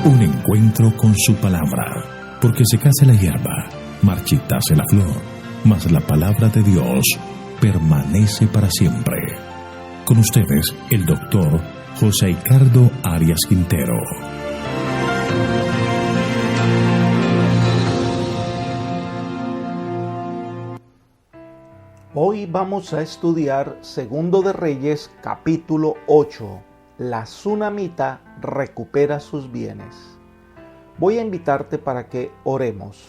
Un encuentro con su palabra, porque secase la hierba, marchitase la flor, mas la palabra de Dios permanece para siempre. Con ustedes, el doctor José Ricardo Arias Quintero. Hoy vamos a estudiar Segundo de Reyes, capítulo 8. La Sunamita recupera sus bienes. Voy a invitarte para que oremos.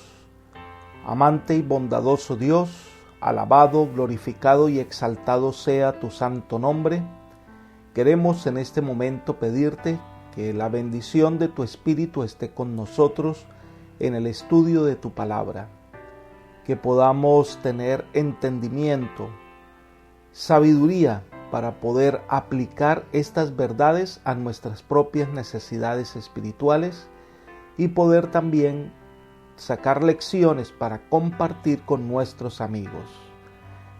Amante y bondadoso Dios, alabado, glorificado y exaltado sea tu santo nombre. Queremos en este momento pedirte que la bendición de tu Espíritu esté con nosotros en el estudio de tu palabra. Que podamos tener entendimiento, sabiduría para poder aplicar estas verdades a nuestras propias necesidades espirituales y poder también sacar lecciones para compartir con nuestros amigos.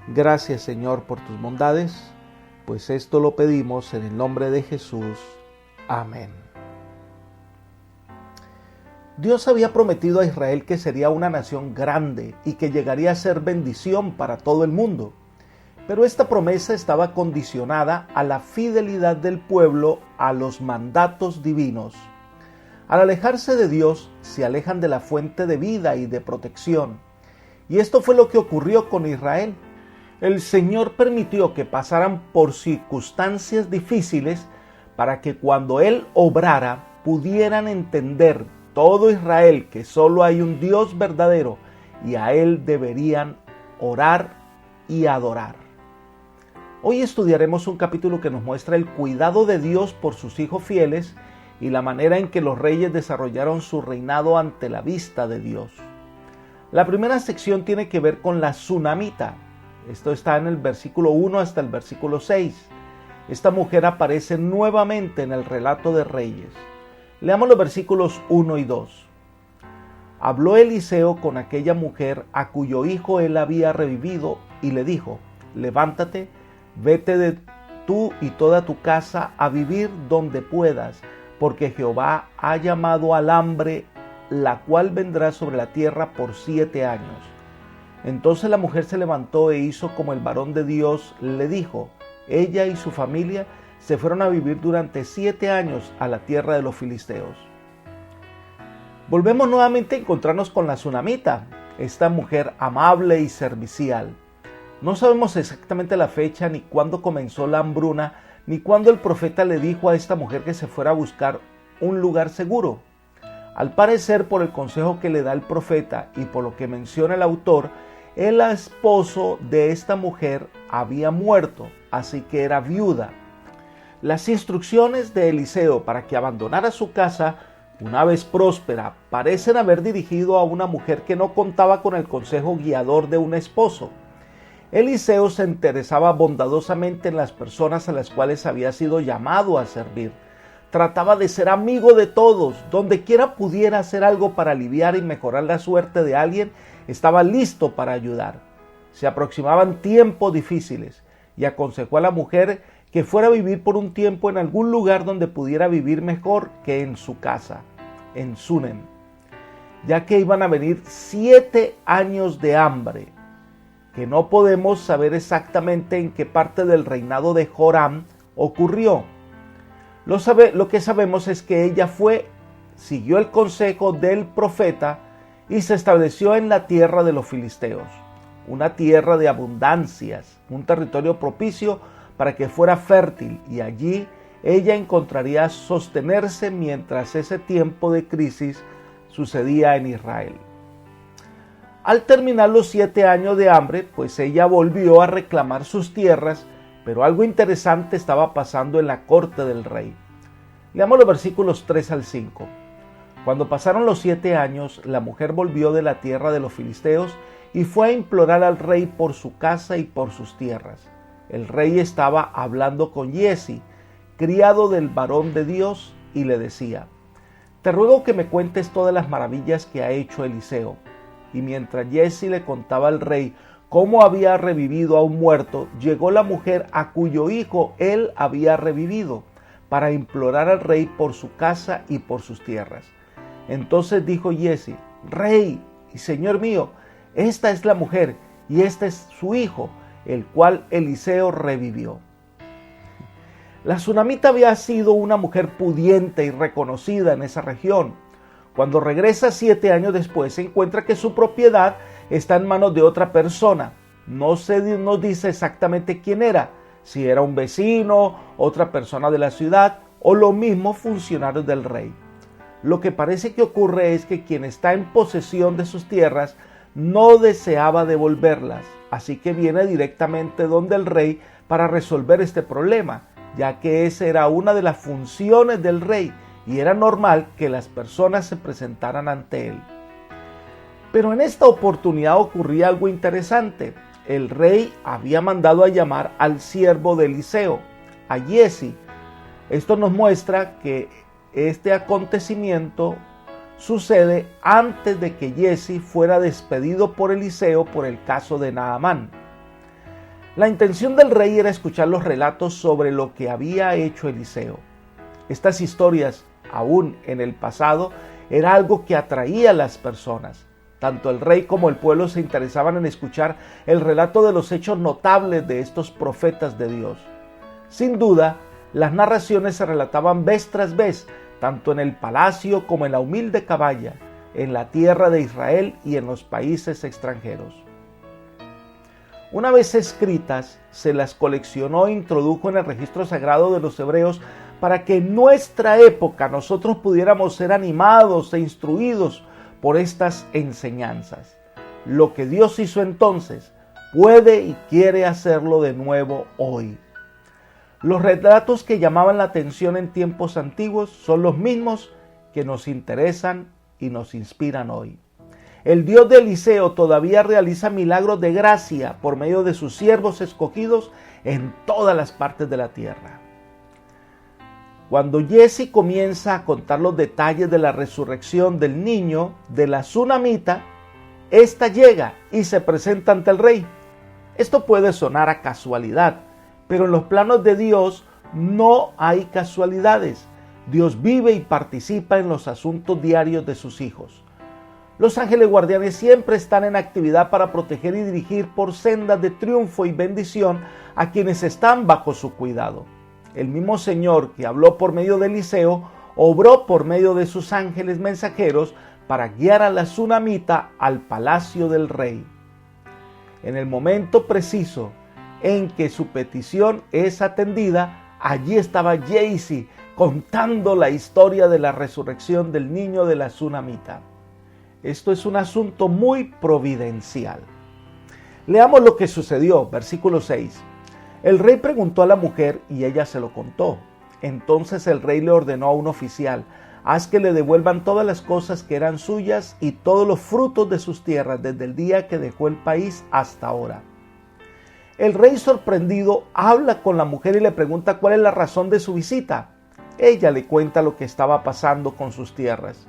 Gracias, Señor, por tus bondades, pues esto lo pedimos en el nombre de Jesús. Amén. Dios había prometido a Israel que sería una nación grande y que llegaría a ser bendición para todo el mundo. Pero esta promesa estaba condicionada a la fidelidad del pueblo a los mandatos divinos. Al alejarse de Dios, se alejan de la fuente de vida y de protección. Y esto fue lo que ocurrió con Israel. El Señor permitió que pasaran por circunstancias difíciles para que cuando Él obrara pudieran entender todo Israel que solo hay un Dios verdadero y a Él deberían orar y adorar. Hoy estudiaremos un capítulo que nos muestra el cuidado de Dios por sus hijos fieles y la manera en que los reyes desarrollaron su reinado ante la vista de Dios. La primera sección tiene que ver con la Sunamita. Esto está en el versículo 1 hasta el versículo 6. Esta mujer aparece nuevamente en el relato de Reyes. Leamos los versículos 1 y 2. Habló Eliseo con aquella mujer a cuyo hijo él había revivido y le dijo: levántate, vete de tú y toda tu casa a vivir donde puedas, porque Jehová ha llamado al hambre, la cual vendrá sobre la tierra por 7 años. Entonces la mujer se levantó e hizo como el varón de Dios le dijo. Ella y su familia se fueron a vivir durante 7 años a la tierra de los filisteos. Volvemos nuevamente a encontrarnos con la Sunamita, esta mujer amable y servicial. No sabemos exactamente la fecha ni cuándo comenzó la hambruna, ni cuándo el profeta le dijo a esta mujer que se fuera a buscar un lugar seguro. Al parecer, por el consejo que le da el profeta y por lo que menciona el autor, el esposo de esta mujer había muerto, así que era viuda. Las instrucciones de Eliseo para que abandonara su casa, una vez próspera, parecen haber dirigido a una mujer que no contaba con el consejo guiador de un esposo. Eliseo se interesaba bondadosamente en las personas a las cuales había sido llamado a servir. Trataba de ser amigo de todos. Donde quiera pudiera hacer algo para aliviar y mejorar la suerte de alguien, estaba listo para ayudar. Se aproximaban tiempos difíciles y aconsejó a la mujer que fuera a vivir por un tiempo en algún lugar donde pudiera vivir mejor que en su casa, en Sunem, ya que iban a venir 7 años de hambre, que no podemos saber exactamente en qué parte del reinado de Joram ocurrió. Lo que sabemos es que ella siguió el consejo del profeta y se estableció en la tierra de los filisteos, una tierra de abundancias, un territorio propicio para que fuera fértil, y allí ella encontraría sostenerse mientras ese tiempo de crisis sucedía en Israel. Al terminar los 7 años de hambre, pues ella volvió a reclamar sus tierras, pero algo interesante estaba pasando en la corte del rey. Leamos los versículos 3 al 5. Cuando pasaron los 7 años, la mujer volvió de la tierra de los filisteos y fue a implorar al rey por su casa y por sus tierras. El rey estaba hablando con Giezi, criado del varón de Dios, y le decía: te ruego que me cuentes todas las maravillas que ha hecho Eliseo. Y mientras Giezi le contaba al rey cómo había revivido a un muerto, llegó la mujer a cuyo hijo él había revivido, para implorar al rey por su casa y por sus tierras. Entonces dijo Giezi: Rey y señor mío, esta es la mujer y este es su hijo, el cual Eliseo revivió. La tsunamita había sido una mujer pudiente y reconocida en esa región. Cuando regresa 7 años después, se encuentra que su propiedad está en manos de otra persona. No se nos dice exactamente quién era, si era un vecino, otra persona de la ciudad o los mismos funcionarios del rey. Lo que parece que ocurre es que quien está en posesión de sus tierras no deseaba devolverlas, así que viene directamente donde el rey para resolver este problema, ya que esa era una de las funciones del rey y era normal que las personas se presentaran ante él. Pero en esta oportunidad ocurría algo interesante. El rey había mandado a llamar al siervo de Eliseo, a Giezi. Esto nos muestra que este acontecimiento sucede antes de que Giezi fuera despedido por Eliseo por el caso de Naamán. La intención del rey era escuchar los relatos sobre lo que había hecho Eliseo. Estas historias, aún en el pasado, era algo que atraía a las personas. Tanto el rey como el pueblo se interesaban en escuchar el relato de los hechos notables de estos profetas de Dios. Sin duda, las narraciones se relataban vez tras vez, tanto en el palacio como en la humilde cabaña, en la tierra de Israel y en los países extranjeros. Una vez escritas, se las coleccionó e introdujo en el registro sagrado de los hebreos para que en nuestra época nosotros pudiéramos ser animados e instruidos por estas enseñanzas. Lo que Dios hizo entonces, puede y quiere hacerlo de nuevo hoy. Los relatos que llamaban la atención en tiempos antiguos son los mismos que nos interesan y nos inspiran hoy. El Dios de Eliseo todavía realiza milagros de gracia por medio de sus siervos escogidos en todas las partes de la tierra. Cuando Giezi comienza a contar los detalles de la resurrección del niño de la tsunamita, ésta llega y se presenta ante el rey. Esto puede sonar a casualidad, pero en los planos de Dios no hay casualidades. Dios vive y participa en los asuntos diarios de sus hijos. Los ángeles guardianes siempre están en actividad para proteger y dirigir por sendas de triunfo y bendición a quienes están bajo su cuidado. El mismo Señor que habló por medio de Eliseo, obró por medio de sus ángeles mensajeros para guiar a la tsunamita al palacio del rey. En el momento preciso en que su petición es atendida, allí estaba Giezi contando la historia de la resurrección del niño de la tsunamita. Esto es un asunto muy providencial. Leamos lo que sucedió, versículo 6. El rey preguntó a la mujer y ella se lo contó. Entonces el rey le ordenó a un oficial: haz que le devuelvan todas las cosas que eran suyas y todos los frutos de sus tierras desde el día que dejó el país hasta ahora. El rey, sorprendido, habla con la mujer y le pregunta cuál es la razón de su visita. Ella le cuenta lo que estaba pasando con sus tierras.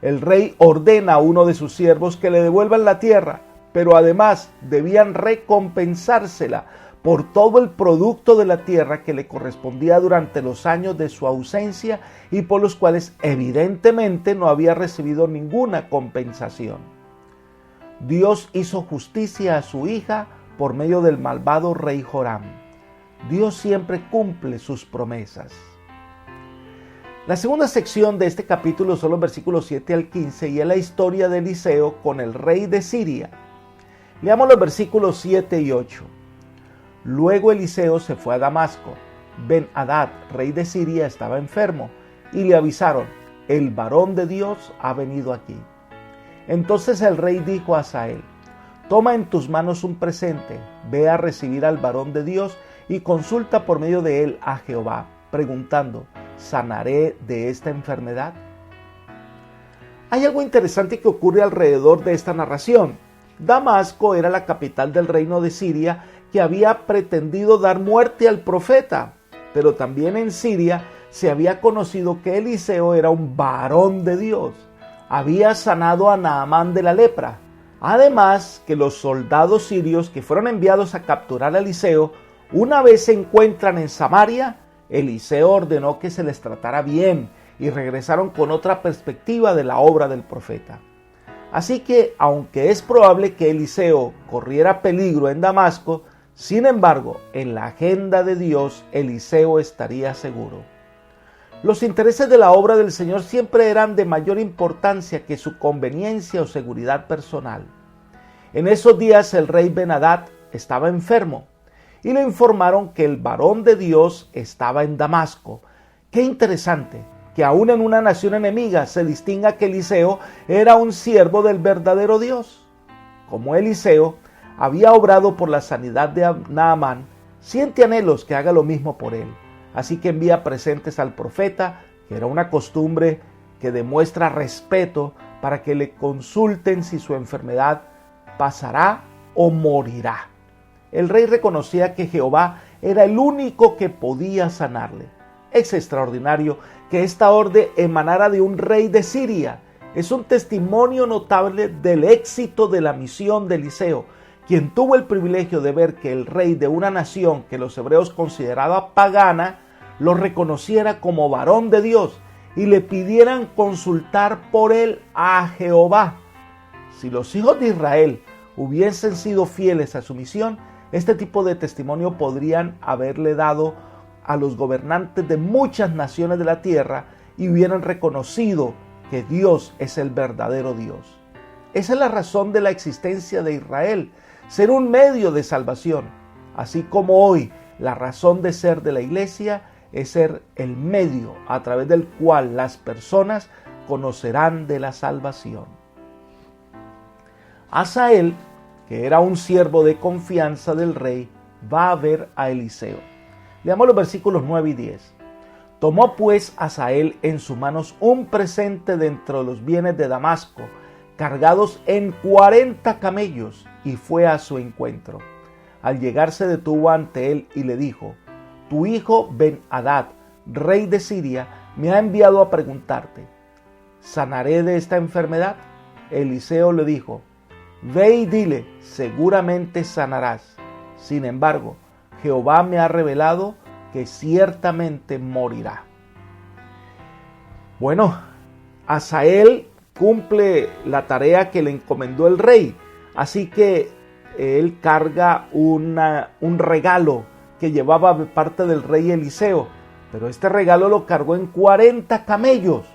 El rey ordena a uno de sus siervos que le devuelvan la tierra, pero además debían recompensársela por todo el producto de la tierra que le correspondía durante los años de su ausencia y por los cuales evidentemente no había recibido ninguna compensación. Dios hizo justicia a su hija por medio del malvado rey Joram. Dios siempre cumple sus promesas. La segunda sección de este capítulo son los versículos 7 al 15 y es la historia de Eliseo con el rey de Siria. Leamos los versículos 7 y 8. Luego Eliseo se fue a Damasco. Ben-Hadad, rey de Siria, estaba enfermo y le avisaron: el varón de Dios ha venido aquí. Entonces el rey dijo a Hazael: toma en tus manos un presente, ve a recibir al varón de Dios y consulta por medio de él a Jehová, preguntando: ¿sanaré de esta enfermedad? Hay algo interesante que ocurre alrededor de esta narración. Damasco era la capital del reino de Siria, que había pretendido dar muerte al profeta, pero también en Siria se había conocido que Eliseo era un varón de Dios. Había sanado a Naamán de la lepra. Además, que los soldados sirios que fueron enviados a capturar a Eliseo, una vez se encuentran en Samaria, Eliseo ordenó que se les tratara bien y regresaron con otra perspectiva de la obra del profeta. Así que, aunque es probable que Eliseo corriera peligro en Damasco, sin embargo, en la agenda de Dios, Eliseo estaría seguro. Los intereses de la obra del Señor siempre eran de mayor importancia que su conveniencia o seguridad personal. En esos días el rey Ben-Hadad estaba enfermo y le informaron que el varón de Dios estaba en Damasco. Qué interesante que aún en una nación enemiga se distinga que Eliseo era un siervo del verdadero Dios. Como Eliseo había obrado por la sanidad de Naamán, siente anhelos que haga lo mismo por él. Así que envía presentes al profeta, que era una costumbre que demuestra respeto, para que le consulten si su enfermedad pasará o morirá. El rey reconocía que Jehová era el único que podía sanarle. Es extraordinario que esta orden emanara de un rey de Siria. Es un testimonio notable del éxito de la misión de Eliseo, quien tuvo el privilegio de ver que el rey de una nación que los hebreos consideraban pagana, lo reconociera como varón de Dios y le pidieran consultar por él a Jehová. Si los hijos de Israel hubiesen sido fieles a su misión, este tipo de testimonio podrían haberle dado a los gobernantes de muchas naciones de la tierra y hubieran reconocido que Dios es el verdadero Dios. Esa es la razón de la existencia de Israel, ser un medio de salvación, así como hoy la razón de ser de la iglesia es ser el medio a través del cual las personas conocerán de la salvación. Asael, que era un siervo de confianza del rey, va a ver a Eliseo. Leamos los versículos 9 y 10. Tomó pues Asael en sus manos un presente dentro de los bienes de Damasco, cargados en 40 camellos, y fue a su encuentro. Al llegar se detuvo ante él y le dijo: tu hijo Ben-Hadad, rey de Siria, me ha enviado a preguntarte: ¿sanaré de esta enfermedad? Eliseo le dijo: ve y dile, seguramente sanarás. Sin embargo, Jehová me ha revelado que ciertamente morirá. Bueno, Asael cumple la tarea que le encomendó el rey, así que él carga un regalo que llevaba de parte del rey Eliseo, pero este regalo lo cargó en 40 camellos.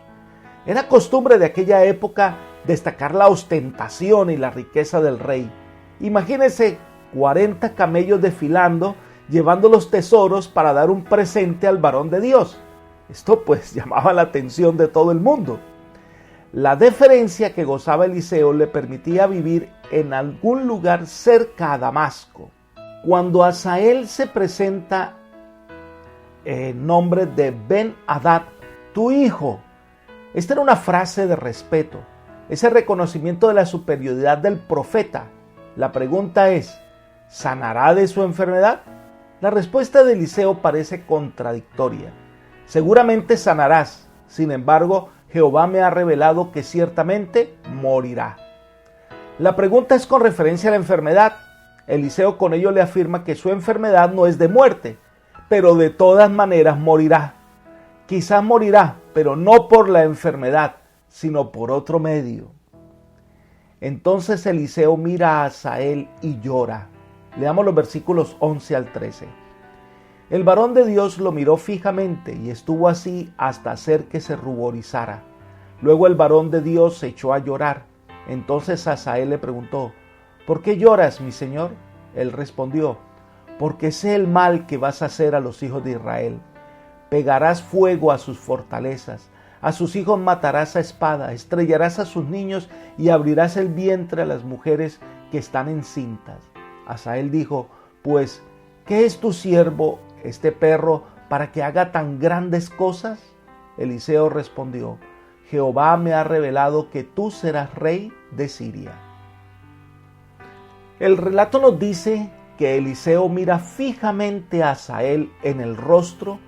Era costumbre de aquella época destacar la ostentación y la riqueza del rey. Imagínense 40 camellos desfilando, llevando los tesoros para dar un presente al varón de Dios. Esto pues llamaba la atención de todo el mundo. La deferencia que gozaba Eliseo le permitía vivir en algún lugar cerca a Damasco. Cuando Asael se presenta en nombre de Ben-Hadad, tu hijo, esta era una frase de respeto, ese reconocimiento de la superioridad del profeta. La pregunta es: ¿sanará de su enfermedad? La respuesta de Eliseo parece contradictoria. Seguramente sanarás, sin embargo, Jehová me ha revelado que ciertamente morirá. La pregunta es con referencia a la enfermedad. Eliseo con ello le afirma que su enfermedad no es de muerte, pero de todas maneras morirá. Quizás morirá, pero no por la enfermedad, sino por otro medio. Entonces Eliseo mira a Asael y llora. Leamos los versículos 11 al 13. El varón de Dios lo miró fijamente y estuvo así hasta hacer que se ruborizara. Luego el varón de Dios se echó a llorar. Entonces Asael le preguntó: ¿por qué lloras, mi señor? Él respondió: porque sé el mal que vas a hacer a los hijos de Israel. Pegarás fuego a sus fortalezas, a sus hijos matarás a espada, estrellarás a sus niños y abrirás el vientre a las mujeres que están encintas. Asael dijo: pues, ¿qué es tu siervo, este perro, para que haga tan grandes cosas? Eliseo respondió: Jehová me ha revelado que tú serás rey de Siria. El relato nos dice que Eliseo mira fijamente a Asael en el rostro.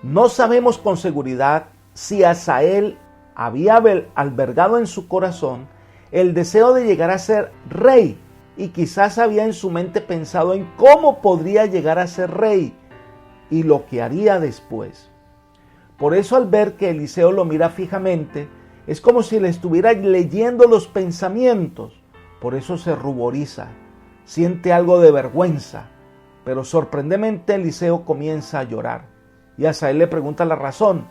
No sabemos con seguridad si Asael había albergado en su corazón el deseo de llegar a ser rey, y quizás había en su mente pensado en cómo podría llegar a ser rey. y lo que haría después. Por eso al ver que Eliseo lo mira fijamente, es como si le estuviera leyendo los pensamientos. Por eso se ruboriza, siente algo de vergüenza, pero sorprendentemente Eliseo comienza a llorar. Y Hazael le pregunta la razón,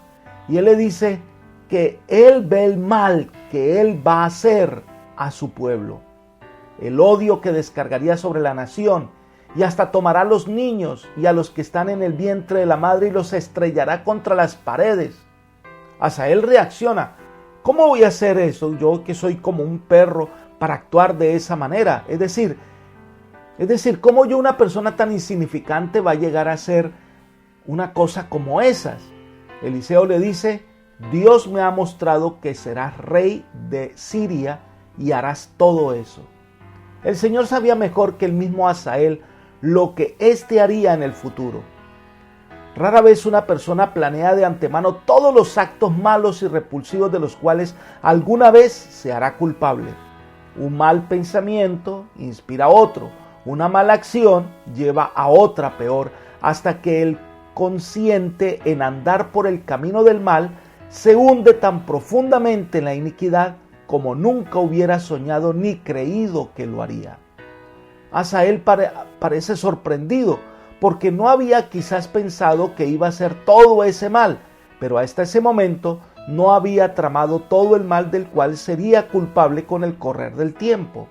y él le dice que él ve el mal que él va a hacer a su pueblo, el odio que descargaría sobre la nación, y hasta tomará a los niños y a los que están en el vientre de la madre y los estrellará contra las paredes. Hazael reacciona: ¿cómo voy a hacer eso? Yo que soy como un perro para actuar de esa manera. Es decir, ¿cómo yo, una persona tan insignificante, va a llegar a hacer una cosa como esas? Eliseo le dice: Dios me ha mostrado que serás rey de Siria y harás todo eso. El Señor sabía mejor que el mismo Hazael lo que éste haría en el futuro. Rara vez una persona planea de antemano todos los actos malos y repulsivos de los cuales alguna vez se hará culpable. Un mal pensamiento inspira a otro, una mala acción lleva a otra peor, hasta que el consciente en andar por el camino del mal se hunde tan profundamente en la iniquidad como nunca hubiera soñado ni creído que lo haría. Hazael parece sorprendido, porque no había quizás pensado que iba a hacer todo ese mal, pero hasta ese momento no había tramado todo el mal del cual sería culpable con el correr del tiempo.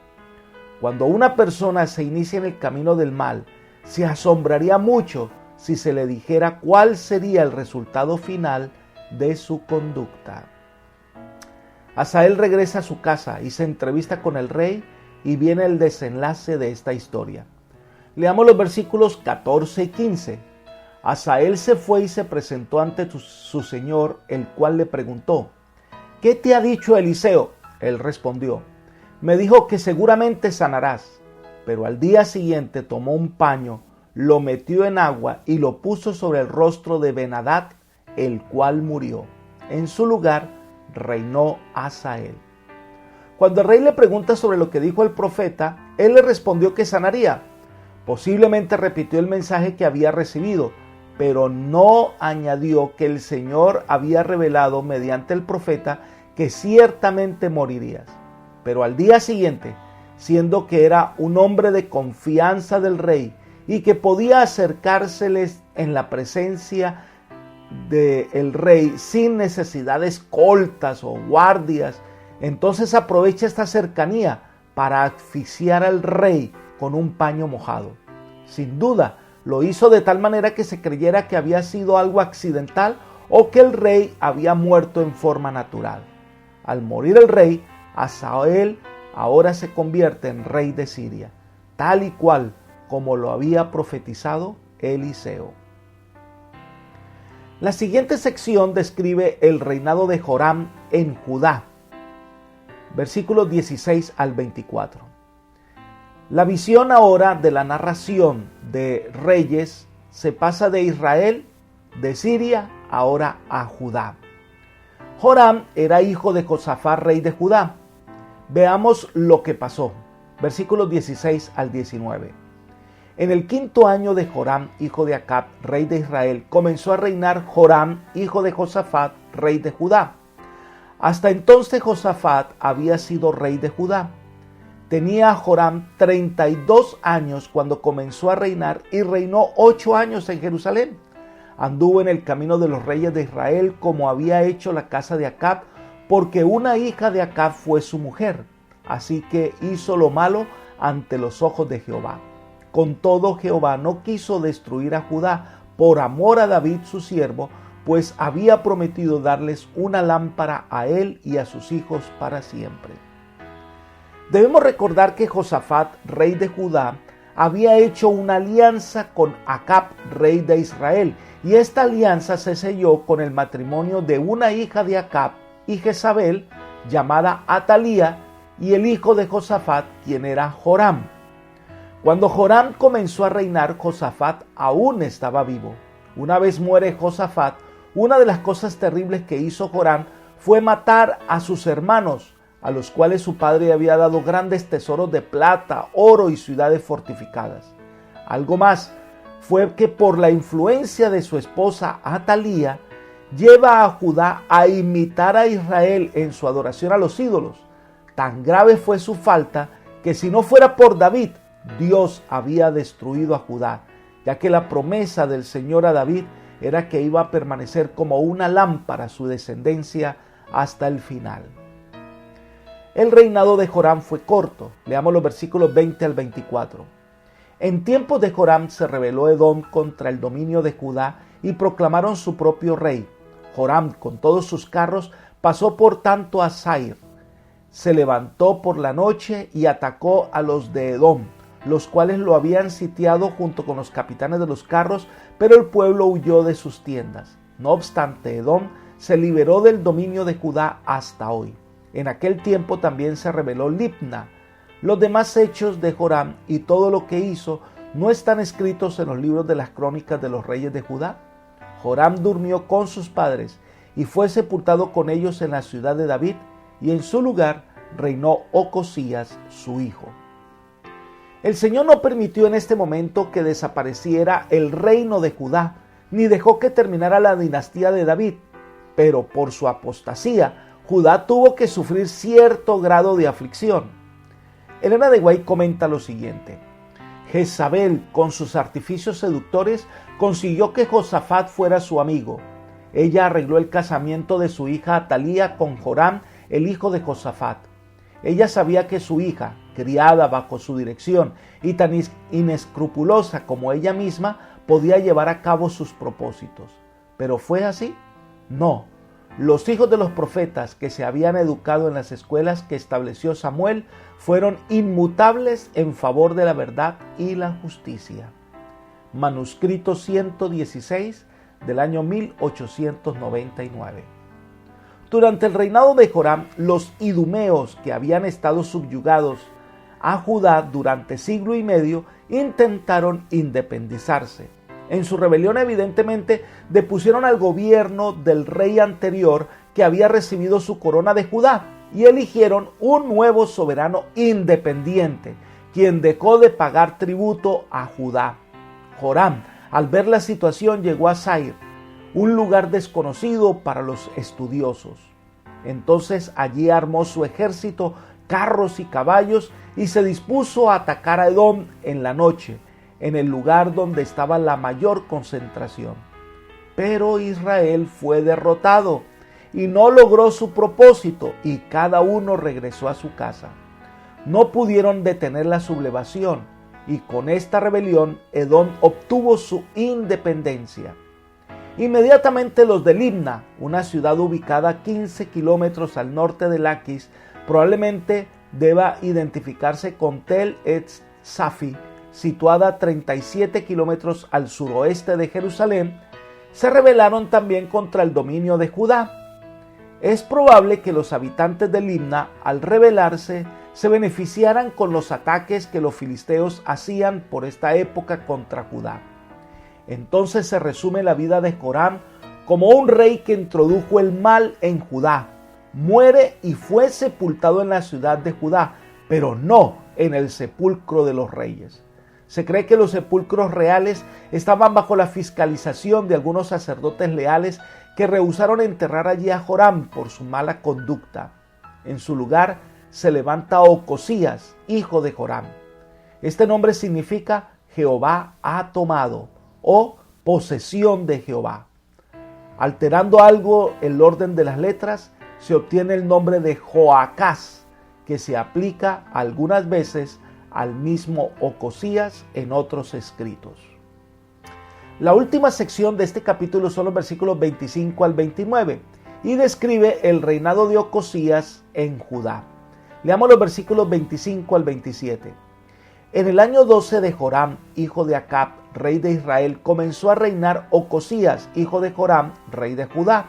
Cuando una persona se inicia en el camino del mal, se asombraría mucho si se le dijera cuál sería el resultado final de su conducta. Hazael regresa a su casa y se entrevista con el rey, y viene el desenlace de esta historia. Leamos los versículos 14 y 15. Hazael se fue y se presentó ante su señor, el cual le preguntó: ¿qué te ha dicho Eliseo? Él respondió: me dijo que seguramente sanarás. Pero al día siguiente tomó un paño, lo metió en agua y lo puso sobre el rostro de Ben-Hadad, el cual murió. En su lugar reinó Hazael. Cuando el rey le pregunta sobre lo que dijo el profeta, él le respondió que sanaría. Posiblemente repitió el mensaje que había recibido, pero no añadió que el Señor había revelado mediante el profeta que ciertamente morirías. Pero al día siguiente, siendo que era un hombre de confianza del rey y que podía acercárseles en la presencia del rey sin necesidad de escoltas o guardias, entonces aprovecha esta cercanía para asfixiar al rey con un paño mojado. Sin duda, lo hizo de tal manera que se creyera que había sido algo accidental o que el rey había muerto en forma natural. Al morir el rey, Hazael ahora se convierte en rey de Siria, tal y cual como lo había profetizado Eliseo. La siguiente sección describe el reinado de Joram en Judá, versículos 16 al 24. La visión ahora de la narración de reyes se pasa de Israel, de Siria, ahora a Judá. Joram era hijo de Josafat, rey de Judá. Veamos lo que pasó. Versículos 16 al 19. En el 5º año de Joram, hijo de Acab, rey de Israel, comenzó a reinar Joram, hijo de Josafat, rey de Judá. Hasta entonces Josafat había sido rey de Judá. Tenía Joram 32 años cuando comenzó a reinar y reinó 8 años en Jerusalén. Anduvo en el camino de los reyes de Israel como había hecho la casa de Acab, porque una hija de Acab fue su mujer. Así que hizo lo malo ante los ojos de Jehová. Con todo, Jehová no quiso destruir a Judá por amor a David su siervo, pues había prometido darles una lámpara a él y a sus hijos para siempre. Debemos recordar que Josafat, rey de Judá, había hecho una alianza con Acab, rey de Israel, y esta alianza se selló con el matrimonio de una hija de Acab y Jezabel, llamada Atalía, y el hijo de Josafat, quien era Joram. Cuando Joram comenzó a reinar, Josafat aún estaba vivo. Una vez muere Josafat, una de las cosas terribles que hizo Joram fue matar a sus hermanos, a los cuales su padre había dado grandes tesoros de plata, oro y ciudades fortificadas. Algo más, fue que por la influencia de su esposa Atalía, lleva a Judá a imitar a Israel en su adoración a los ídolos. Tan grave fue su falta que si no fuera por David, Dios había destruido a Judá, ya que la promesa del Señor a David era que iba a permanecer como una lámpara su descendencia hasta el final. El reinado de Joram fue corto. Leamos los versículos 20 al 24. En tiempos de Joram se rebeló Edom contra el dominio de Judá y proclamaron su propio rey. Joram, con todos sus carros, pasó por tanto a Zair. Se levantó por la noche y atacó a los de Edom, los cuales lo habían sitiado junto con los capitanes de los carros, pero el pueblo huyó de sus tiendas. No obstante, Edom se liberó del dominio de Judá hasta hoy. En aquel tiempo también se rebeló Libna. Los demás hechos de Joram y todo lo que hizo no están escritos en los libros de las crónicas de los reyes de Judá. Joram durmió con sus padres y fue sepultado con ellos en la ciudad de David, y en su lugar reinó Ocosías, su hijo. El Señor no permitió en este momento que desapareciera el reino de Judá, ni dejó que terminara la dinastía de David, pero por su apostasía, Judá tuvo que sufrir cierto grado de aflicción. Elena de White comenta lo siguiente: Jezabel, con sus artificios seductores, consiguió que Josafat fuera su amigo. Ella arregló el casamiento de su hija Atalía con Joram, el hijo de Josafat. Ella sabía que su hija, criada bajo su dirección y tan inescrupulosa como ella misma, podía llevar a cabo sus propósitos. ¿Pero fue así? No. Los hijos de los profetas que se habían educado en las escuelas que estableció Samuel fueron inmutables en favor de la verdad y la justicia. Manuscrito 116 del año 1899. Durante el reinado de Joram, los idumeos, que habían estado subyugados a Judá durante siglo y medio, intentaron independizarse. En su rebelión, evidentemente, depusieron al gobierno del rey anterior que había recibido su corona de Judá y eligieron un nuevo soberano independiente, quien dejó de pagar tributo a Judá. Joram, al ver la situación, llegó a Zair, un lugar desconocido para los estudiosos. Entonces allí armó su ejército, carros y caballos, y se dispuso a atacar a Edom en la noche, en el lugar donde estaba la mayor concentración. Pero Israel fue derrotado y no logró su propósito, y cada uno regresó a su casa. No pudieron detener la sublevación, y con esta rebelión Edom obtuvo su independencia. Inmediatamente los de Libna, una ciudad ubicada a 15 kilómetros al norte de Laquis, probablemente deba identificarse con Tel Safi, situada a 37 kilómetros al suroeste de Jerusalén, se rebelaron también contra el dominio de Judá. Es probable que los habitantes de Libna, al rebelarse, se beneficiaran con los ataques que los filisteos hacían por esta época contra Judá. Entonces se resume la vida de Joram como un rey que introdujo el mal en Judá. Muere y fue sepultado en la ciudad de Judá, pero no en el sepulcro de los reyes. Se cree que los sepulcros reales estaban bajo la fiscalización de algunos sacerdotes leales que rehusaron enterrar allí a Joram por su mala conducta. En su lugar se levanta Ocosías, hijo de Joram. Este nombre significa Jehová ha tomado o posesión de Jehová. Alterando algo el orden de las letras, se obtiene el nombre de Joacás, que se aplica algunas veces al mismo Ocosías en otros escritos. La última sección de este capítulo son los versículos 25 al 29 y describe el reinado de Ocosías en Judá. Leamos los versículos 25 al 27. En el año 12 de Joram, hijo de Acab, rey de Israel, comenzó a reinar Ocosías, hijo de Joram, rey de Judá.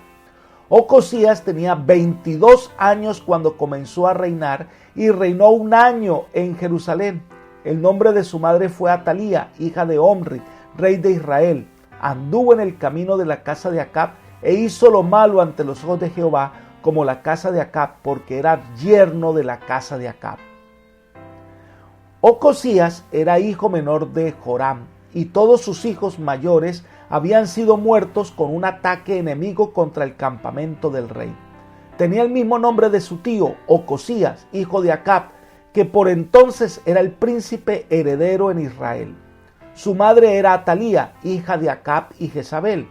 Ocosías tenía 22 años cuando comenzó a reinar y reinó un año en Jerusalén. El nombre de su madre fue Atalía, hija de Omri, rey de Israel. Anduvo en el camino de la casa de Acab e hizo lo malo ante los ojos de Jehová, como la casa de Acab, porque era yerno de la casa de Acab. Ocosías era hijo menor de Joram, y todos sus hijos mayores habían sido muertos con un ataque enemigo contra el campamento del rey. Tenía el mismo nombre de su tío, Ocosías, hijo de Acab, que por entonces era el príncipe heredero en Israel. Su madre era Atalía, hija de Acab y Jezabel.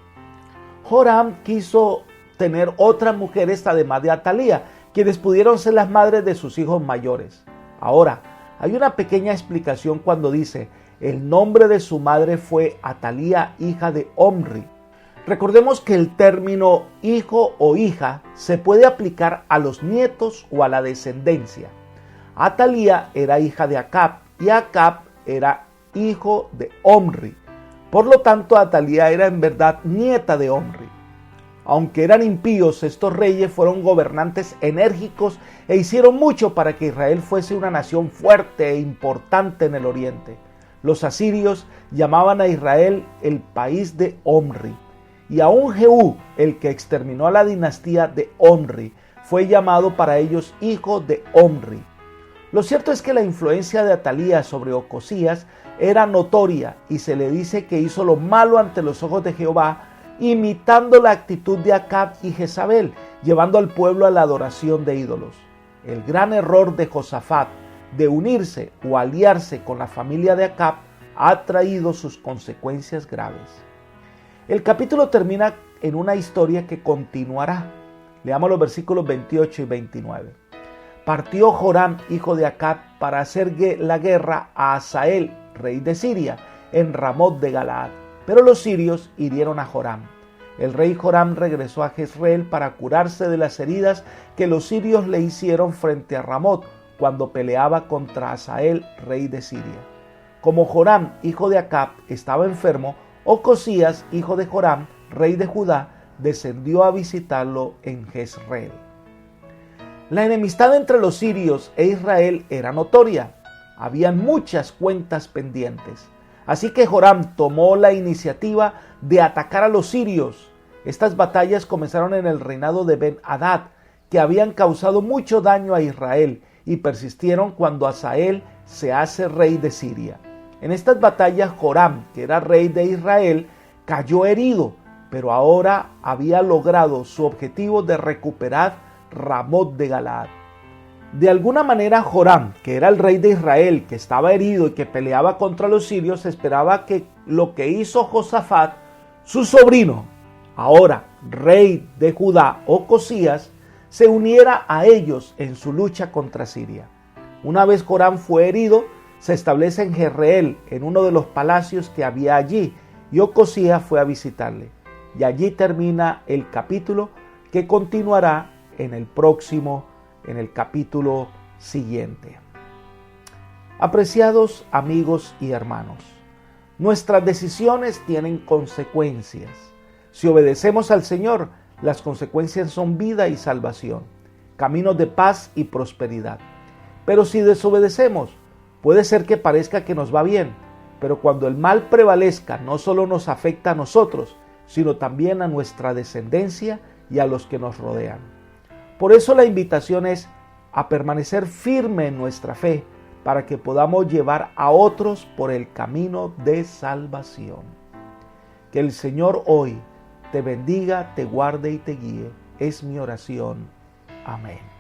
Joram quiso tener otras mujeres además de Atalía, quienes pudieron ser las madres de sus hijos mayores. Ahora, hay una pequeña explicación cuando dice, el nombre de su madre fue Atalía, hija de Omri. Recordemos que el término hijo o hija se puede aplicar a los nietos o a la descendencia. Atalía era hija de Acab y Acab era hijo de Omri. Por lo tanto, Atalía era en verdad nieta de Omri. Aunque eran impíos, estos reyes fueron gobernantes enérgicos e hicieron mucho para que Israel fuese una nación fuerte e importante en el oriente. Los asirios llamaban a Israel el país de Omri. Y aún Jehú, el que exterminó a la dinastía de Omri, fue llamado para ellos hijo de Omri. Lo cierto es que la influencia de Atalía sobre Ocosías era notoria y se le dice que hizo lo malo ante los ojos de Jehová, imitando la actitud de Acab y Jezabel, llevando al pueblo a la adoración de ídolos. El gran error de Josafat de unirse o aliarse con la familia de Acab ha traído sus consecuencias graves. El capítulo termina en una historia que continuará. Leamos los versículos 28 y 29. Partió Joram, hijo de Acab, para hacer la guerra a Hazael, rey de Siria, en Ramot de Galaad. Pero los sirios hirieron a Joram. El rey Joram regresó a Jezreel para curarse de las heridas que los sirios le hicieron frente a Ramot cuando peleaba contra Hazael, rey de Siria. Como Joram, hijo de Acab, estaba enfermo, Ocosías, hijo de Joram, rey de Judá, descendió a visitarlo en Jezreel. La enemistad entre los sirios e Israel era notoria. Habían muchas cuentas pendientes. Así que Joram tomó la iniciativa de atacar a los sirios. Estas batallas comenzaron en el reinado de Ben-Hadad, que habían causado mucho daño a Israel y persistieron cuando Hazael se hace rey de Siria. En estas batallas Joram, que era rey de Israel, cayó herido, pero ahora había logrado su objetivo de recuperar Ramot de Galaad. De alguna manera Joram, que era el rey de Israel, que estaba herido y que peleaba contra los sirios, esperaba que lo que hizo Josafat, su sobrino, ahora rey de Judá, Ocosías, se uniera a ellos en su lucha contra Siria. Una vez Joram fue herido, se establece en Jezreel, en uno de los palacios que había allí, y Ocosías fue a visitarle. Y allí termina el capítulo que continuará en el capítulo siguiente. Apreciados amigos y hermanos, nuestras decisiones tienen consecuencias. Si obedecemos al Señor, las consecuencias son vida y salvación, caminos de paz y prosperidad. Pero si desobedecemos, puede ser que parezca que nos va bien, pero cuando el mal prevalezca, no solo nos afecta a nosotros, sino también a nuestra descendencia y a los que nos rodean. Por eso la invitación es a permanecer firme en nuestra fe para que podamos llevar a otros por el camino de salvación. Que el Señor hoy te bendiga, te guarde y te guíe. Es mi oración. Amén.